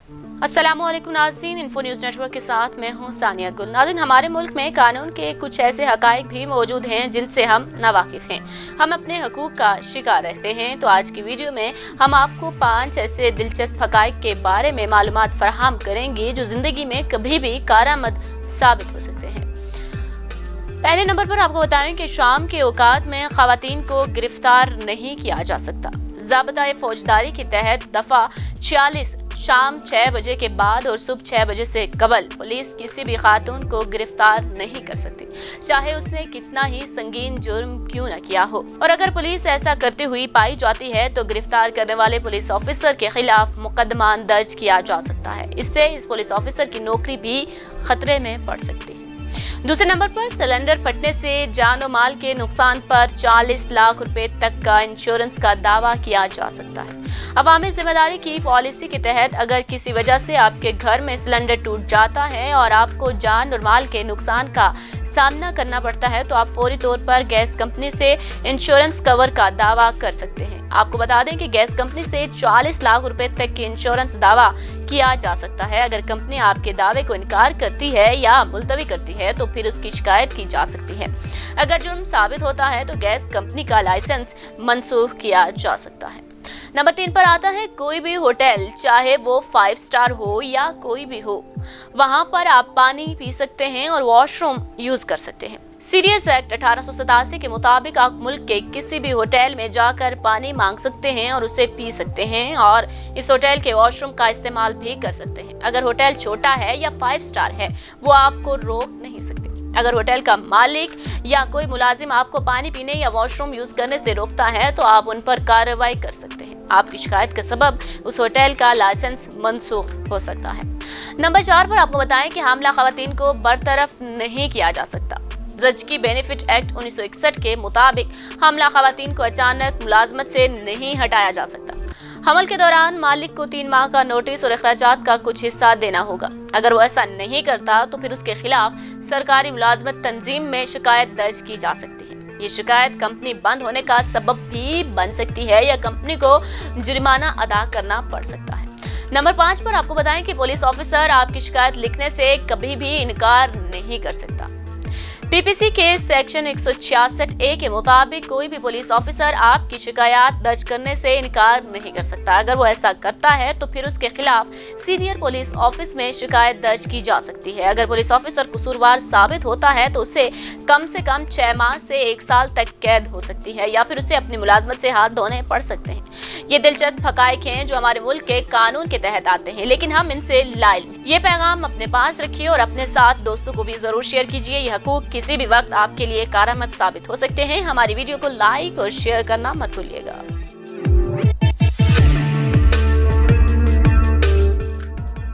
अस्सलामुअलैकुम नाज़रीन, info news network के साथ मैं हूं सानिया गुल। नाज़रीन, हमारे मुल्क में कानून के कुछ ऐसे हकाइक भी मौजूद हैं जिनसे हम नावाकिफ हैं। हम अपने हकूक का शिकार रहते हैं। तो आज की वीडियो में हम आपको 5 ऐसे दिलचस्प हकाइक के बारे में मालूमात फराहम करेंगे जो जिंदगी में कभी भी कारआमद साबित हो सकते हैं। पहले नंबर पर आपको बताएं कि शाम के औकात में खवातीन को गिरफ्तार नहीं किया जा सकता। ज़ाब्ता फौजदारी के तहत दफा 46 शाम 6 बजे के बाद और सुबह 6 बजे से कबल पुलिस किसी भी खातून को गिरफ्तार नहीं कर सकती, चाहे उसने कितना ही संगीन जुर्म क्यों न किया हो। और अगर पुलिस ऐसा करते हुई पाई जाती है तो गिरफ्तार करने वाले पुलिस ऑफिसर के खिलाफ मुकदमा दर्ज किया जा सकता है। इससे इस पुलिस ऑफिसर की नौकरी भी खतरे में पड़ सकती है। दूसरे नंबर पर सिलेंडर फटने से जान और माल के नुकसान पर 40 लाख रुपए तक का इंश्योरेंस का दावा किया जा सकता है। अवामी जिम्मेदारी की पॉलिसी के तहत अगर किसी वजह से आपके घर में सिलेंडर टूट जाता है और आपको जान और माल के नुकसान का सामना करना पड़ता है तो आप फौरी तौर पर गैस कंपनी से इंश्योरेंस कवर का दावा कर सकते हैं। आपको बता दें कि गैस कंपनी से 40 लाख रुपए तक की इंश्योरेंस दावा किया जा सकता है। अगर कंपनी आपके दावे को इनकार करती है या मुलतवी करती है तो फिर उसकी शिकायत की जा सकती है। अगर जुर्म साबित होता है तो गैस कंपनी का लाइसेंस मनसूख किया जा सकता है। नंबर 3 पर आता है कोई भी होटल, चाहे वो 5 स्टार हो या कोई भी हो, वहां पर आप पानी पी सकते हैं और वॉशरूम यूज कर सकते हैं। सीरियस एक्ट 1887 के मुताबिक आप मुल्क के किसी भी होटल में जाकर पानी मांग सकते हैं और उसे पी सकते हैं और इस होटल के वॉशरूम का इस्तेमाल भी कर सकते हैं। अगर होटल छोटा है या 5 स्टार है वो आपको रोक नहीं सकते। अगर होटल का मालिक या कोई मुलाजिम आपको पानी पीने या वॉशरूम यूज करने से रोकता है तो आप उन पर कार्रवाई कर सकते हैं। आपकी शिकायत के सबब उस होटल का लाइसेंस मनसूख हो सकता है। नंबर 4 पर आपको बताएं कि हामला खवातीन को बरतरफ नहीं किया जा सकता। ज़चगी बेनिफिट एक्ट 1961 के मुताबिक हामला खवातीन को अचानक मुलाजमत से नहीं हटाया जा सकता। हमल के दौरान मालिक को 3 माह का नोटिस और अखराजात का कुछ हिस्सा देना होगा। अगर वो ऐसा नहीं करता तो फिर उसके खिलाफ सरकारी मुलाजमत तंजीम में शिकायत दर्ज की जा सकती है। ये शिकायत कंपनी बंद होने का सबब भी बन सकती है या कंपनी को जुर्माना अदा करना पड़ सकता है। नंबर 5 पर आपको बताएं कि पुलिस ऑफिसर आपकी शिकायत लिखने से कभी भी इनकार नहीं कर सकता। पीपीसी के सेक्शन 166A के मुताबिक कोई भी पुलिस ऑफिसर आपकी शिकायत दर्ज करने से इनकार नहीं कर सकता। अगर वो ऐसा करता है तो फिर उसके खिलाफ सीनियर पुलिस ऑफिस में शिकायत दर्ज की जा सकती है। अगर पुलिस ऑफिसर कसूरवार साबित होता है तो उसे कम से कम 6 माह से 1 साल तक कैद हो सकती है या फिर उसे अपनी मुलाजमत से हाथ धोने पड़ सकते हैं। ये दिलचस्प हकाइक हैं जो हमारे मुल्क के कानून के तहत आते हैं, लेकिन हम इनसे लाइल। ये पैगाम अपने पास रखिए और अपने साथ दोस्तों को भी जरूर शेयर कीजिए। ये हकूक किसी भी वक्त आपके लिए कारआमद साबित हो सकते हैं। हमारी वीडियो को लाइक और शेयर करना मत भूलिएगा।